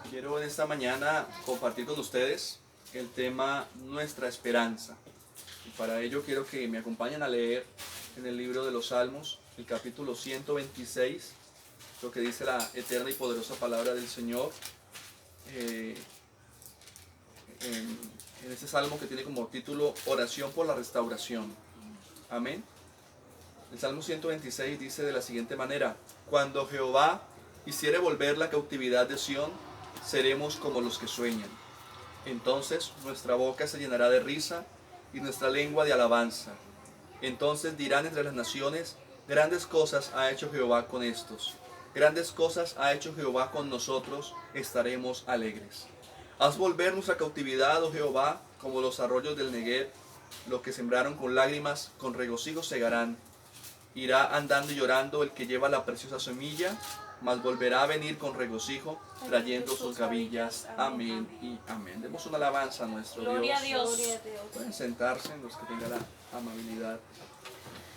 Quiero en esta mañana compartir con ustedes el tema Nuestra Esperanza. Y para ello quiero que me acompañen a leer en el libro de los Salmos, el capítulo 126, lo que dice la eterna y poderosa palabra del Señor. En este salmo que tiene como título Oración por la restauración. Amén. El Salmo 126 dice de la siguiente manera: Cuando Jehová hiciere volver la cautividad de Sión, seremos como los que sueñan. Entonces nuestra boca se llenará de risa y nuestra lengua de alabanza. Entonces dirán entre las naciones: grandes cosas ha hecho Jehová con estos. Grandes cosas ha hecho Jehová con nosotros, estaremos alegres. Haz volver nuestra cautividad, oh Jehová, como los arroyos del Neguev. Los que sembraron con lágrimas, con regocijo segarán. Irá andando y llorando el que lleva la preciosa semilla, mas volverá a venir con regocijo, trayendo sus gavillas. Amén y amén. Demos una alabanza a nuestro Gloria Dios. a Dios. Pueden sentarse los que tengan la amabilidad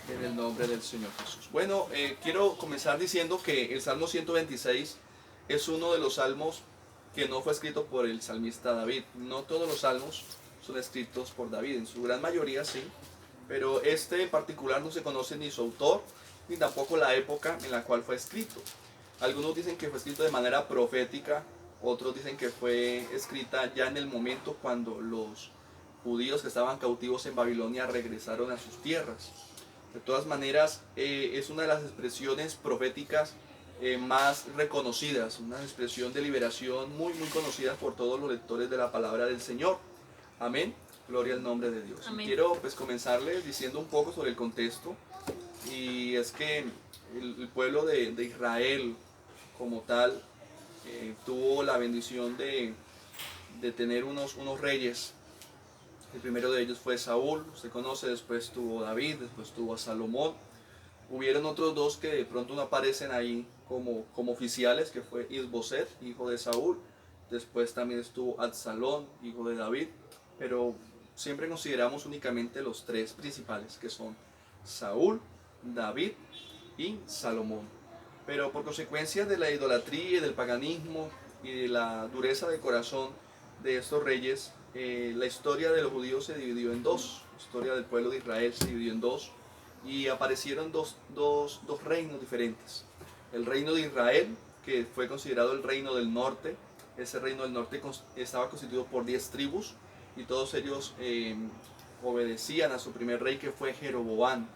en el nombre del Señor Jesús. Bueno, quiero comenzar diciendo que el Salmo 126 es uno de los salmos que no fue escrito por el salmista David. No todos los salmos son escritos por David, en su gran mayoría sí, pero este en particular no se conoce ni su autor, ni tampoco la época en la cual fue escrito. Algunos dicen que fue escrito de manera profética, otros dicen que fue escrita ya en el momento cuando los judíos que estaban cautivos en Babilonia regresaron a sus tierras. De todas maneras, es una de las expresiones proféticas más reconocidas, una expresión de liberación muy conocida por todos los lectores de la palabra del Señor. Amén. Gloria al nombre de Dios. Amén. Y quiero comenzarles diciendo un poco sobre el contexto, y es que el pueblo de Israel como tal tuvo la bendición de tener unos reyes. El primero de ellos fue Saúl, usted conoce, después tuvo David, después tuvo a Salomón. Hubieron otros dos que de pronto no aparecen ahí como oficiales, que fue Isboset, hijo de Saúl. Después también estuvo Absalón, hijo de David. Pero siempre consideramos únicamente los tres principales, que son Saúl, David y Salomón. Pero por consecuencia de la idolatría y del paganismo y de la dureza de corazón de estos reyes, la historia de los judíos se dividió en dos. La historia del pueblo de Israel se dividió en dos, y aparecieron dos reinos diferentes. El reino de Israel, que fue considerado el reino del norte. Ese reino del norte estaba constituido por 10 tribus, y todos ellos obedecían a su primer rey, que fue Jeroboam.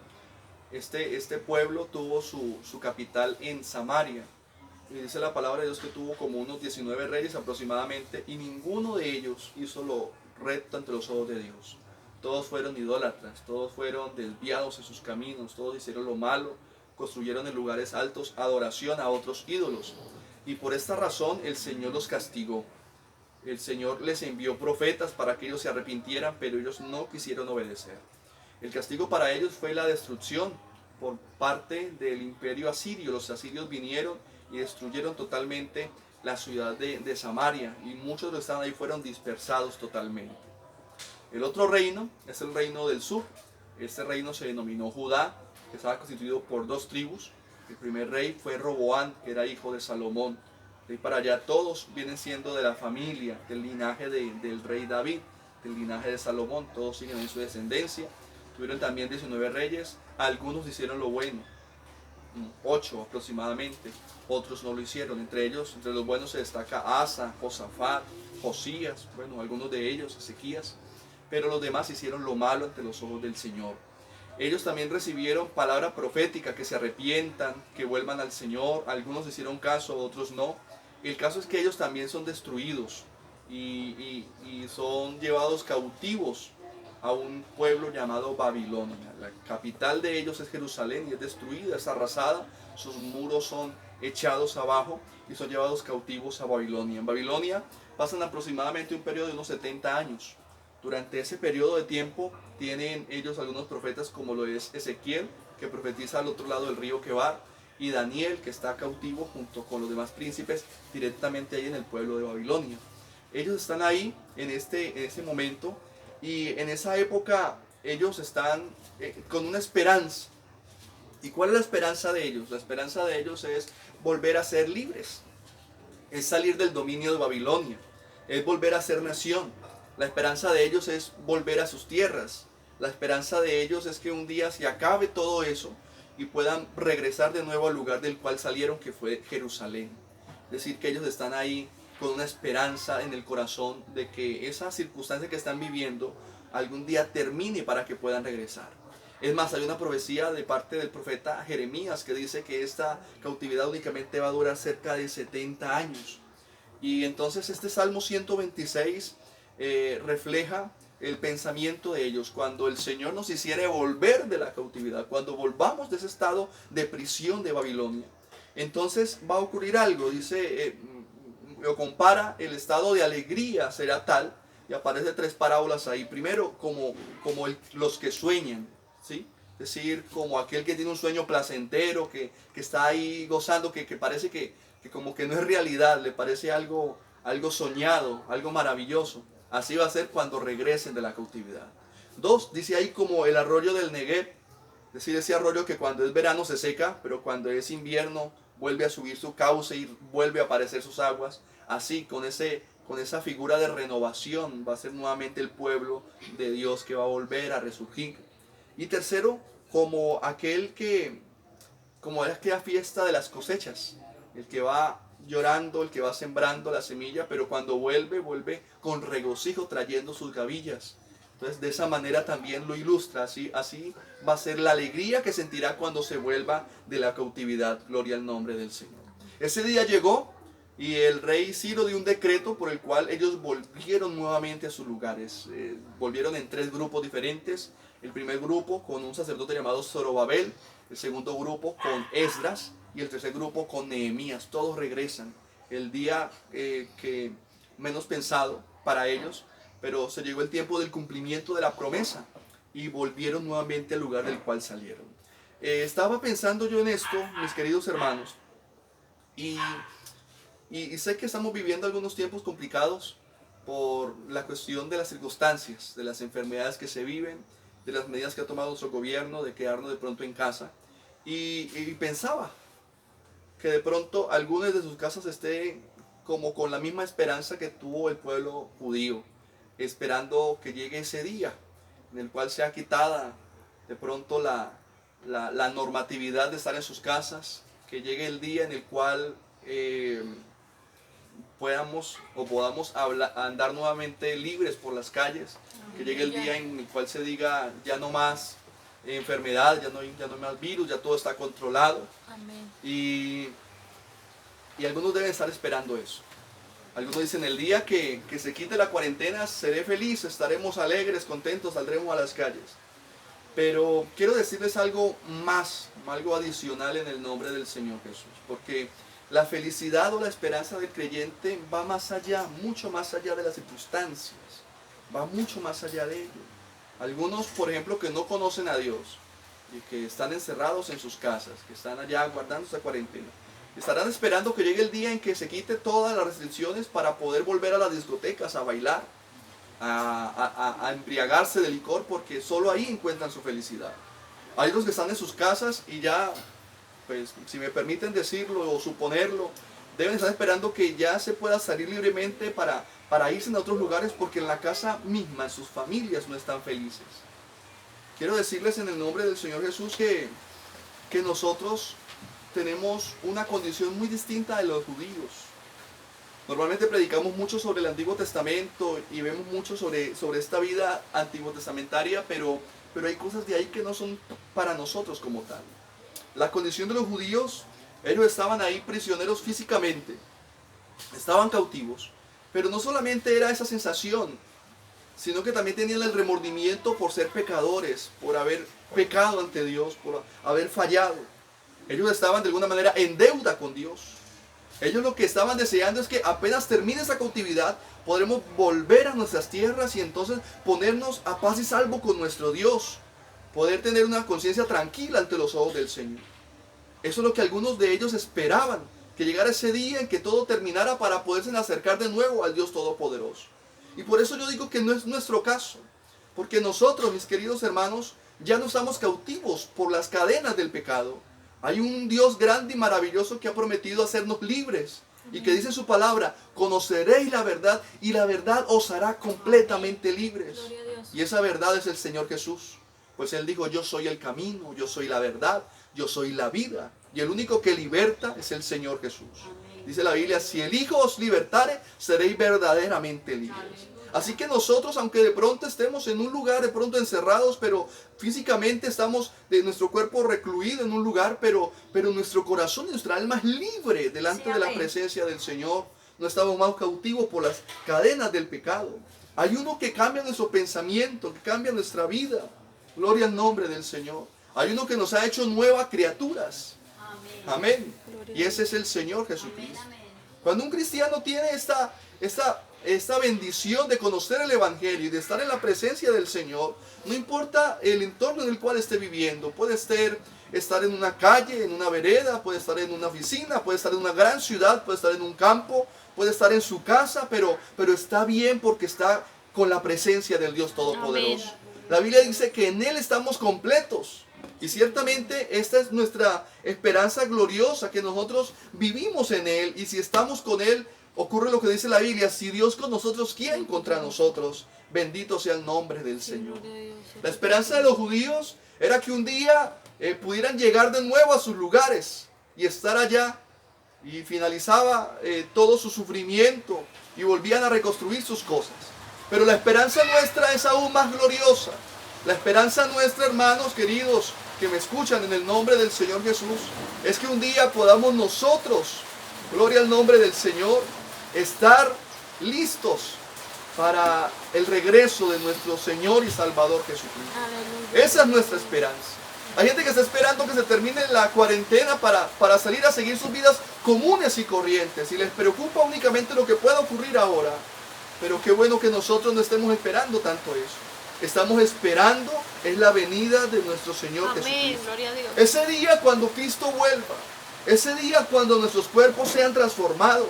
Este pueblo tuvo su capital en Samaria, y dice la palabra de Dios que tuvo como unos 19 reyes aproximadamente, y ninguno de ellos hizo lo recto ante los ojos de Dios. Todos fueron idólatras, todos fueron desviados en sus caminos, todos hicieron lo malo, construyeron en lugares altos adoración a otros ídolos. Y por esta razón el Señor los castigó. El Señor les envió profetas para que ellos se arrepintieran, pero ellos no quisieron obedecer. El castigo para ellos fue la destrucción por parte del imperio asirio. Los asirios vinieron y destruyeron totalmente la ciudad de Samaria, y muchos de los que estaban ahí fueron dispersados totalmente. El otro reino es el reino del sur. Este reino se denominó Judá, que estaba constituido por dos tribus. El primer rey fue Roboam, que era hijo de Salomón. De ahí para allá todos vienen siendo de la familia, del linaje del rey David, del linaje de Salomón. Todos siguen en su descendencia. Tuvieron también 19 reyes. Algunos hicieron lo bueno, 8 aproximadamente. Otros no lo hicieron. Entre ellos, entre los buenos se destaca Asa, Josafat, Josías, bueno, algunos de ellos, Ezequías. Pero los demás hicieron lo malo ante los ojos del Señor. Ellos también recibieron palabra profética, que se arrepientan, que vuelvan al Señor. Algunos hicieron caso, otros no. El caso es que ellos también son destruidos y son llevados cautivos a un pueblo llamado Babilonia. La capital de ellos es Jerusalén, y es destruida, es arrasada. Sus muros son echados abajo y son llevados cautivos a Babilonia. En Babilonia pasan aproximadamente un periodo de unos 70 años. Durante ese periodo de tiempo tienen ellos algunos profetas, como lo es Ezequiel, que profetiza al otro lado del río Quebar, y Daniel, que está cautivo junto con los demás príncipes directamente ahí en el pueblo de Babilonia. Ellos están ahí en ese momento, y en esa época ellos están con una esperanza. ¿Y cuál es la esperanza de ellos? La esperanza de ellos es volver a ser libres. es salir del dominio de Babilonia, es volver a ser nación. La esperanza de ellos es volver a sus tierras. La esperanza de ellos es que un día se acabe todo eso y puedan regresar de nuevo al lugar del cual salieron, que fue Jerusalén. Es decir, que ellos están ahí con una esperanza en el corazón de que esa circunstancia que están viviendo algún día termine para que puedan regresar. Es más, hay una profecía de parte del profeta Jeremías que dice que esta cautividad únicamente va a durar cerca de 70 años. Y entonces este Salmo 126 refleja el pensamiento de ellos. Cuando el Señor nos hiciere volver de la cautividad, cuando volvamos de ese estado de prisión de Babilonia, entonces va a ocurrir algo. Dice, lo compara, el estado de alegría será tal, y aparece tres parábolas ahí. Primero, como los que sueñan, ¿sí? Es decir, como aquel que tiene un sueño placentero, que está ahí gozando, que parece que como que no es realidad, le parece algo soñado, algo maravilloso. Así va a ser cuando regresen de la cautividad. Dos, dice ahí como el arroyo del Negev, es decir, ese arroyo que cuando es verano se seca, pero cuando es invierno vuelve a subir su cauce y vuelve a aparecer sus aguas. Así, con esa figura de renovación va a ser nuevamente el pueblo de Dios que va a volver a resurgir. Y tercero, como aquella fiesta de las cosechas, el que va llorando, el que va sembrando la semilla, pero cuando vuelve con regocijo trayendo sus gavillas. Entonces de esa manera también lo ilustra, así va a ser la alegría que sentirá cuando se vuelva de la cautividad. Gloria al nombre del Señor. Ese día llegó y el rey Ciro dio un decreto por el cual ellos volvieron nuevamente a sus lugares. Volvieron en tres grupos diferentes. El primer grupo con un sacerdote llamado Zorobabel, el segundo grupo con Esdras y el tercer grupo con Nehemías. Todos regresan el día que menos pensado para ellos, pero se llegó el tiempo del cumplimiento de la promesa y volvieron nuevamente al lugar del cual salieron. Estaba pensando yo en esto, mis queridos hermanos, y sé que estamos viviendo algunos tiempos complicados por la cuestión de las circunstancias, de las enfermedades que se viven, de las medidas que ha tomado nuestro gobierno de quedarnos de pronto en casa. Y pensaba que de pronto algunos de sus casas estén como con la misma esperanza que tuvo el pueblo judío, esperando que llegue ese día en el cual sea quitada de pronto la normatividad de estar en sus casas, que llegue el día en el cual podamos andar nuevamente libres por las calles, que llegue el día en el cual se diga ya no más enfermedad, ya no más virus, ya todo está controlado. Amén. Y algunos deben estar esperando eso. Algunos dicen, el día que se quite la cuarentena seré feliz, estaremos alegres, contentos, saldremos a las calles. Pero quiero decirles algo más, algo adicional en el nombre del Señor Jesús, porque la felicidad o la esperanza del creyente va más allá, mucho más allá de las circunstancias, va mucho más allá de ello. Algunos, por ejemplo, que no conocen a Dios y que están encerrados en sus casas, que están allá guardando esa cuarentena, estarán esperando que llegue el día en que se quite todas las restricciones para poder volver a las discotecas, a bailar, a embriagarse de licor, porque solo ahí encuentran su felicidad. Hay los que están en sus casas y ya, pues si me permiten decirlo o suponerlo, deben estar esperando que ya se pueda salir libremente para irse a otros lugares, porque en la casa misma, en sus familias, no están felices. Quiero decirles en el nombre del Señor Jesús que nosotros tenemos una condición muy distinta de los judíos. Normalmente predicamos mucho sobre el Antiguo Testamento y vemos mucho sobre esta vida antiguo testamentaria, pero hay cosas de ahí que no son para nosotros como tal. La condición de los judíos, ellos estaban ahí prisioneros físicamente, estaban cautivos, pero no solamente era esa sensación, sino que también tenían el remordimiento por ser pecadores, por haber pecado ante Dios, por haber fallado. Ellos estaban de alguna manera en deuda con Dios. Ellos lo que estaban deseando es que apenas termine esa cautividad, podremos volver a nuestras tierras y entonces ponernos a paz y salvo con nuestro Dios. Poder tener una conciencia tranquila ante los ojos del Señor. Eso es lo que algunos de ellos esperaban, que llegara ese día en que todo terminara para poderse acercar de nuevo al Dios Todopoderoso. Y por eso yo digo que no es nuestro caso, porque nosotros, mis queridos hermanos, ya no estamos cautivos por las cadenas del pecado. Hay un Dios grande y maravilloso que ha prometido hacernos libres. Y que dice su palabra, conoceréis la verdad y la verdad os hará completamente libres. Gloria a Dios. Y esa verdad es el Señor Jesús. Pues Él dijo, yo soy el camino, yo soy la verdad, yo soy la vida. Y el único que liberta es el Señor Jesús. Amén. Dice la Biblia, si el Hijo os libertare, seréis verdaderamente libres. Amén. Así que nosotros, aunque de pronto estemos en un lugar, de pronto encerrados, pero físicamente estamos de nuestro cuerpo recluido en un lugar, pero nuestro corazón y nuestra alma es libre delante Sí, de la amén. presencia del Señor. No estamos más cautivos por las cadenas del pecado. Hay uno que cambia nuestro pensamiento, que cambia nuestra vida. Gloria al nombre del Señor. Hay uno que nos ha hecho nuevas criaturas. Amén. Amén. Gloria a Y ese Dios. es el Señor Amén, Jesucristo. amén. Cuando un cristiano tiene esta bendición de conocer el Evangelio y de estar en la presencia del Señor, no importa el entorno en el cual esté viviendo, puede estar en una calle, en una vereda, puede estar en una oficina, puede estar en una gran ciudad, puede estar en un campo, puede estar en su casa, pero está bien porque está con la presencia del Dios Todopoderoso. Amén. La Biblia dice que en Él estamos completos. Y ciertamente esta es nuestra esperanza gloriosa, que nosotros vivimos en Él. Y si estamos con Él, ocurre lo que dice la Biblia, si Dios con nosotros, ¿quién contra nosotros? Bendito sea el nombre del Señor. Gloria a Dios. La esperanza de los judíos era que un día pudieran llegar de nuevo a sus lugares y estar allá. Y finalizaba todo su sufrimiento y volvían a reconstruir sus cosas. Pero la esperanza nuestra es aún más gloriosa. La esperanza nuestra, hermanos queridos, que me escuchan en el nombre del Señor Jesús, es que un día podamos nosotros, gloria al nombre del Señor, estar listos para el regreso de nuestro Señor y Salvador Jesucristo. Aleluya. Esa es nuestra esperanza. Hay gente que está esperando que se termine la cuarentena para salir a seguir sus vidas comunes y corrientes y les preocupa únicamente lo que pueda ocurrir ahora. Pero qué bueno que nosotros no estemos esperando tanto eso. Estamos esperando es la venida de nuestro Señor Amén. Jesucristo. Gloria a Dios. Ese día cuando Cristo vuelva, ese día cuando nuestros cuerpos sean transformados,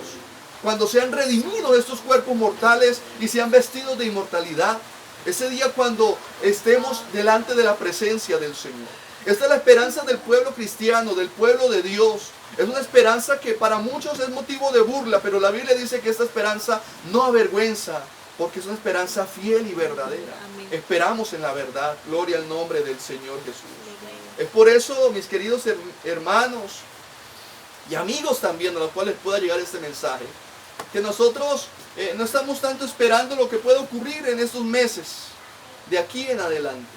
cuando sean redimidos estos cuerpos mortales y sean vestidos de inmortalidad, ese día cuando estemos delante de la presencia del Señor. Esta es la esperanza del pueblo cristiano, del pueblo de Dios. Es una esperanza que para muchos es motivo de burla, pero la Biblia dice que esta esperanza no avergüenza, porque es una esperanza fiel y verdadera. Amén. Esperamos en la verdad. Gloria al nombre del Señor Jesús. Gloria a Dios. Es por eso, mis queridos hermanos y amigos también, a los cuales pueda llegar este mensaje, que nosotros no estamos tanto esperando lo que pueda ocurrir en estos meses, de aquí en adelante.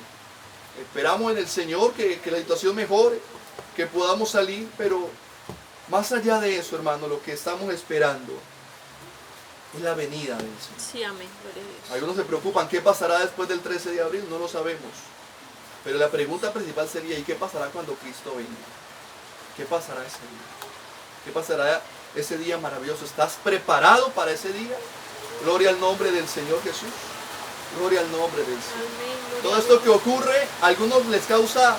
Esperamos en el Señor que la situación mejore, que podamos salir, pero más allá de eso, hermano, lo que estamos esperando es la venida del Señor. Sí, amén. Gloria a Dios. Algunos se preocupan, ¿qué pasará después del 13 de abril? No lo sabemos. Pero la pregunta principal sería, ¿y qué pasará cuando Cristo venga? ¿Qué pasará ese día? ¿Qué pasará ese día maravilloso? ¿Estás preparado para ese día? Gloria al nombre del Señor Jesús. Gloria al nombre del Señor. Amén. Gloria Todo a esto Dios. que ocurre, a algunos les causa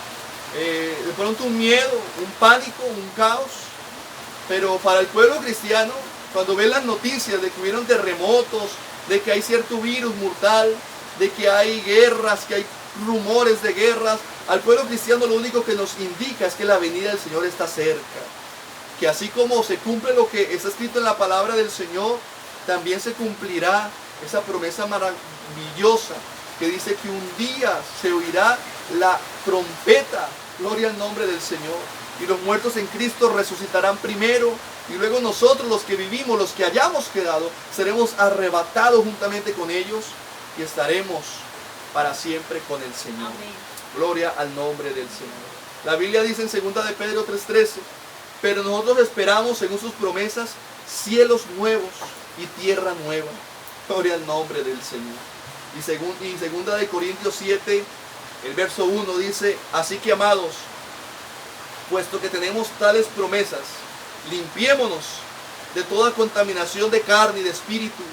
de pronto un miedo, un pánico, un caos. Pero para el pueblo cristiano, cuando ven las noticias de que hubieron terremotos, de que hay cierto virus mortal, de que hay guerras, que hay rumores de guerras, al pueblo cristiano lo único que nos indica es que la venida del Señor está cerca. Que así como se cumple lo que está escrito en la palabra del Señor, también se cumplirá esa promesa maravillosa que dice que un día se oirá la trompeta, gloria al nombre del Señor, y los muertos en Cristo resucitarán primero, y luego nosotros los que vivimos, los que hayamos quedado, seremos arrebatados juntamente con ellos y estaremos para siempre con el Señor. Amén. Gloria al nombre del Señor. La Biblia dice en 2 de Pedro 3:13, pero nosotros esperamos según sus promesas cielos nuevos y tierra nueva. Gloria al nombre del Señor. Y 2 de Corintios 7, el verso 1 dice, así que amados, puesto que tenemos tales promesas, limpiémonos de toda contaminación de carne y de espíritu,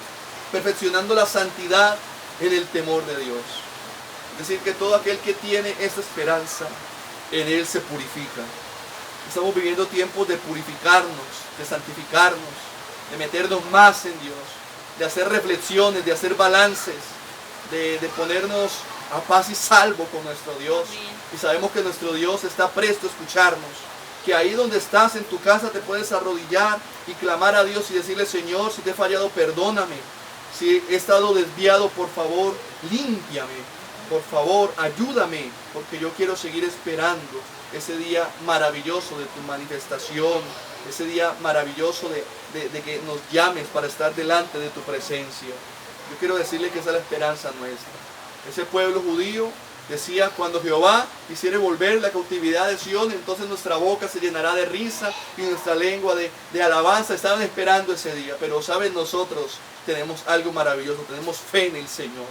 perfeccionando la santidad en el temor de Dios. Es decir, que todo aquel que tiene esta esperanza, en Él se purifica. Estamos viviendo tiempos de purificarnos, de santificarnos, de meternos más en Dios, de hacer reflexiones, de hacer balances, de ponernos a paz y salvo con nuestro Dios. Amén. Y sabemos que nuestro Dios está presto a escucharnos, que ahí donde estás en tu casa te puedes arrodillar y clamar a Dios y decirle: Señor, si te he fallado, perdóname. Si he estado desviado, por favor, límpiame. Por favor, ayúdame, porque yo quiero seguir esperando ese día maravilloso de tu manifestación, ese día maravilloso de que nos llames para estar delante de tu presencia. Yo quiero decirle que esa es la esperanza nuestra. Ese pueblo judío decía: cuando Jehová hiciere volver la cautividad de Sión, entonces nuestra boca se llenará de risa y nuestra lengua de alabanza. Estaban esperando ese día, pero saben, nosotros tenemos algo maravilloso, tenemos fe en el Señor.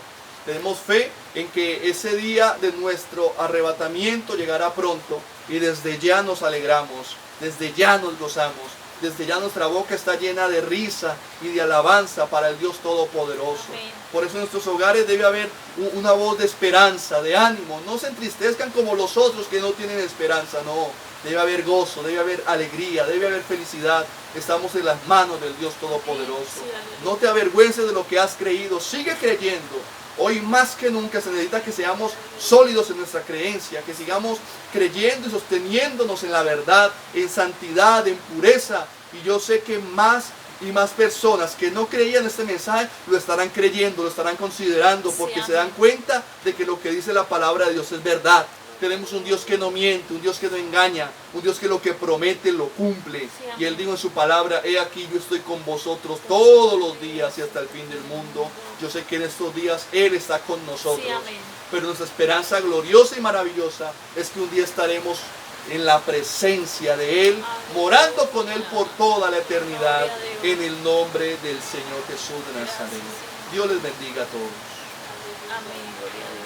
Tenemos fe en que ese día de nuestro arrebatamiento llegará pronto y desde ya nos alegramos, desde ya nos gozamos, desde ya nuestra boca está llena de risa y de alabanza para el Dios Todopoderoso. Amén. Por eso en nuestros hogares debe haber una voz de esperanza, de ánimo. No se entristezcan como los otros que no tienen esperanza, no. Debe haber gozo, debe haber alegría, debe haber felicidad. Estamos en las manos del Dios Todopoderoso. No te avergüences de lo que has creído, sigue creyendo. Hoy más que nunca se necesita que seamos sólidos en nuestra creencia, que sigamos creyendo y sosteniéndonos en la verdad, en santidad, en pureza. Y yo sé que más y más personas que no creían este mensaje lo estarán creyendo, lo estarán considerando, porque se dan cuenta de que lo que dice la palabra de Dios es verdad. Tenemos un Dios que no miente, un Dios que no engaña, un Dios que lo que promete lo cumple. Y Él dijo en su palabra: he aquí, yo estoy con vosotros todos los días y hasta el fin del mundo. Yo sé que en estos días Él está con nosotros. Pero nuestra esperanza gloriosa y maravillosa es que un día estaremos en la presencia de Él, morando con Él por toda la eternidad, en el nombre del Señor Jesús de Nazaret. Dios les bendiga a todos. Amén. Gloria a Dios.